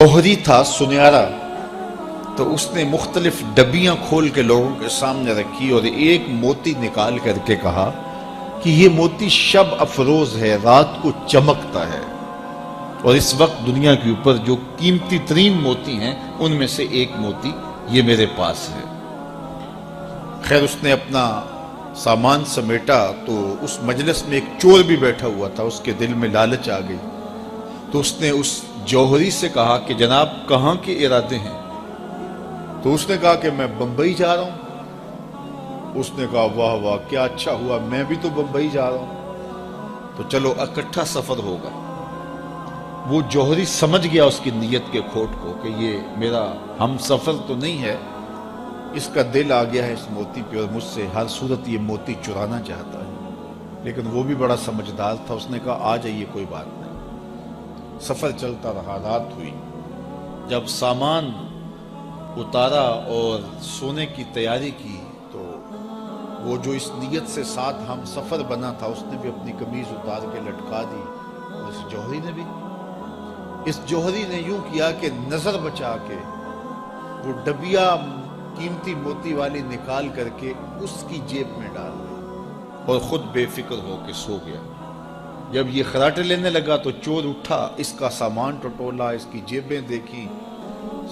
جوہری تھا سنیارا، تو اس نے مختلف ڈبیاں کھول کے لوگوں کے سامنے رکھی اور ایک موتی نکال کر کے کہا کہ یہ موتی شب افروز ہے، رات کو چمکتا ہے، اور اس وقت دنیا کے اوپر جو قیمتی ترین موتی ہیں ان میں سے ایک موتی یہ میرے پاس ہے۔ خیر اس نے اپنا سامان سمیٹا تو اس مجلس میں ایک چور بھی بیٹھا ہوا تھا، اس کے دل میں لالچ آ گئی، تو اس نے اس جوہری سے کہا کہ جناب کہاں کے ارادے ہیں؟ تو اس نے کہا کہ میں بمبئی جا رہا ہوں۔ اس نے کہا واہ واہ کیا اچھا ہوا، میں بھی تو بمبئی جا رہا ہوں، تو چلو اکٹھا سفر ہوگا۔ وہ جوہری سمجھ گیا اس کی نیت کے کھوٹ کو کہ یہ میرا ہم سفر تو نہیں ہے، اس کا دل آ گیا ہے اس موتی پہ اور مجھ سے ہر صورت یہ موتی چرانا چاہتا ہے۔ لیکن وہ بھی بڑا سمجھدار تھا، اس نے کہا آ جائیے کوئی بات نہیں۔ سفر چلتا رہا، رات ہوئی، جب سامان اتارا اور سونے کی تیاری کی تو وہ جو اس نیت سے ساتھ ہم سفر بنا تھا اس نے بھی اپنی قمیض اتار کے لٹکا دی، اور اس جوہری نے بھی۔ اس جوہری نے یوں کیا کہ نظر بچا کے وہ ڈبیا قیمتی موتی والی نکال کر کے اس کی جیب میں ڈال دی اور خود بے فکر ہو کے سو گیا۔ جب یہ خراٹے لینے لگا تو چور اٹھا، اس کا سامان ٹٹولا، اس کی جیبیں دیکھی،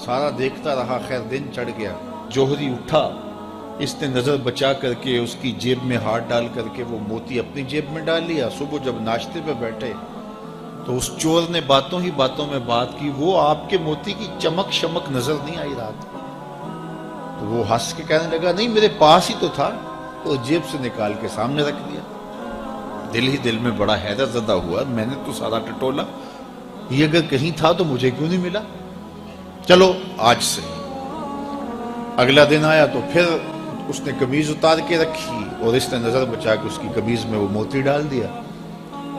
سارا دیکھتا رہا۔ خیر دن چڑھ گیا، جوہری اٹھا، اس نے نظر بچا کر کے اس کی جیب میں ہاتھ ڈال کر کے وہ موتی اپنی جیب میں ڈال لیا۔ صبح جب ناشتے پہ بیٹھے تو اس چور نے باتوں ہی باتوں میں بات کی، وہ آپ کے موتی کی چمک شمک نظر نہیں آئی رات کو؟ تو وہ ہنس کے کہنے لگا نہیں میرے پاس ہی تو تھا، اور جیب سے نکال کے سامنے رکھ دیا۔ دل ہی دل میں بڑا حیرت زدہ ہوا، میں نے تو سارا ٹٹولا، یہ اگر کہیں تھا تو مجھے کیوں نہیں ملا؟ چلو آج سے۔ اگلا دن آیا تو پھر اس نے قمیض اتار کے رکھی اور اس نے نظر بچا کے اس کی قمیض میں وہ موتی ڈال دیا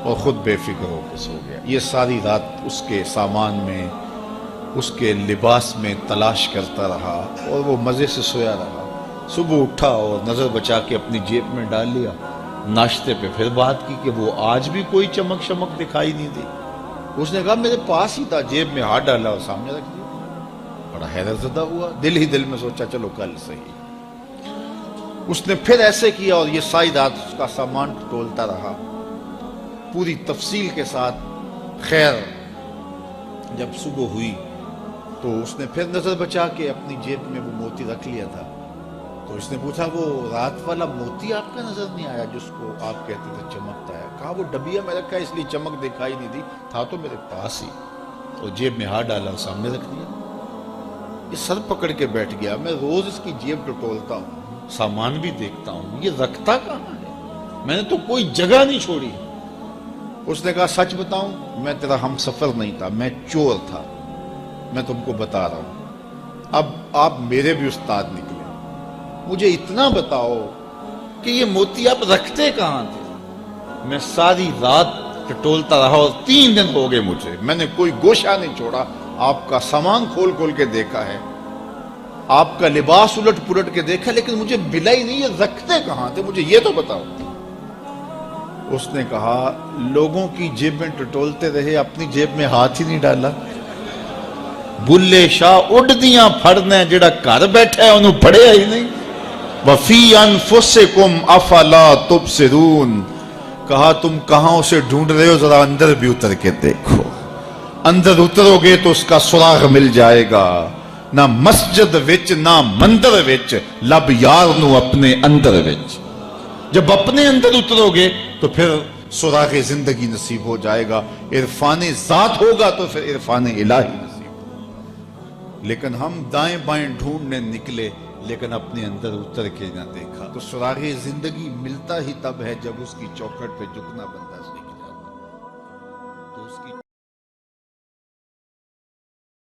اور خود بے فکر ہو کے سو گیا۔ یہ ساری رات اس کے سامان میں، اس کے لباس میں تلاش کرتا رہا اور وہ مزے سے سویا رہا۔ صبح اٹھا اور نظر بچا کے اپنی جیب میں ڈال لیا۔ ناشتے پہ پھر بات کی کہ وہ آج بھی کوئی چمک شمک دکھائی نہیں دی۔ اس نے کہا میرے پاس ہی تھا، جیب میں ہاتھ ڈالا اور سامنے رکھ دیا۔ بڑا حیرت زدہ ہوا، دل ہی دل میں سوچا چلو کل صحیح۔ اس نے پھر ایسے کیا اور یہ ساری رات اس کا سامان ٹولتا رہا پوری تفصیل کے ساتھ۔ خیر جب صبح ہوئی تو اس نے پھر نظر بچا کے اپنی جیب میں وہ موتی رکھ لیا تھا، تو اس نے پوچھا وہ رات والا موتی آپ کا نظر نہیں آیا جس کو آپ کہتے تھے چمکتا ہے؟ کہا وہ ڈبیا میں رکھا ہے اس لیے چمک دکھائی نہیں دی، تھا تو میرے پاس ہی، اور جیب میں ہاتھ ڈالا اور سامنے رکھ دیا۔ یہ سر پکڑ کے بیٹھ گیا، میں روز اس کی جیب ٹٹولتا ہوں، سامان بھی دیکھتا ہوں، یہ رکھتا کہاں ہے؟ میں نے تو کوئی جگہ نہیں چھوڑی۔ اس نے کہا سچ بتاؤں میں تیرا ہم سفر نہیں تھا، میں چور تھا، میں تم کو بتا رہا ہوں۔ اب آپ میرے بھی استاد نکلے، مجھے اتنا بتاؤ کہ یہ موتی آپ رکھتے کہاں تھے؟ میں ساری رات ٹٹولتا رہا اور 3 دن ہو گئے مجھے، میں نے کوئی گوشہ نہیں چھوڑا، آپ کا سامان کھول کھول کے دیکھا ہے، آپ کا لباس الٹ پلٹ کے دیکھا، لیکن مجھے ملا ہی نہیں، یہ رکھتے کہاں تھے؟ مجھے یہ تو بتاؤ۔ اس نے کہا لوگوں کی جیب میں ٹٹولتے رہے، اپنی جیب میں ہاتھ ہی نہیں ڈالا۔ بلے شاہ اڈ دیاں پھڑنے، جڑا گھر بیٹھا ہے انہوں پڑھیا ہی نہیں۔ وَفِي أَنفُسِكُمْ أَفَلَا تُبْصِرُونَ، کہا تم کہاں اسے ڈھونڈ رہے ہو، ذرا اندر بھی اتر کے دیکھو، اندر اترو گے تو اس کا سراغ مل جائے گا۔ نہ مسجد وچ نہ مندر وچ، لب یار نو اپنے اندر وچ۔ جب اپنے اندر اترو گے تو پھر سراغ زندگی نصیب ہو جائے گا، عرفان ذات ہوگا تو پھر عرفان الہی نصیب ہوگا۔ لیکن ہم دائیں بائیں ڈھونڈنے نکلے لیکن اپنے اندر اتر کے نہ دیکھا، تو سراغ زندگی ملتا ہی تب ہے جب اس کی چوکھٹ پہ جھکنا بندہ سیکھے۔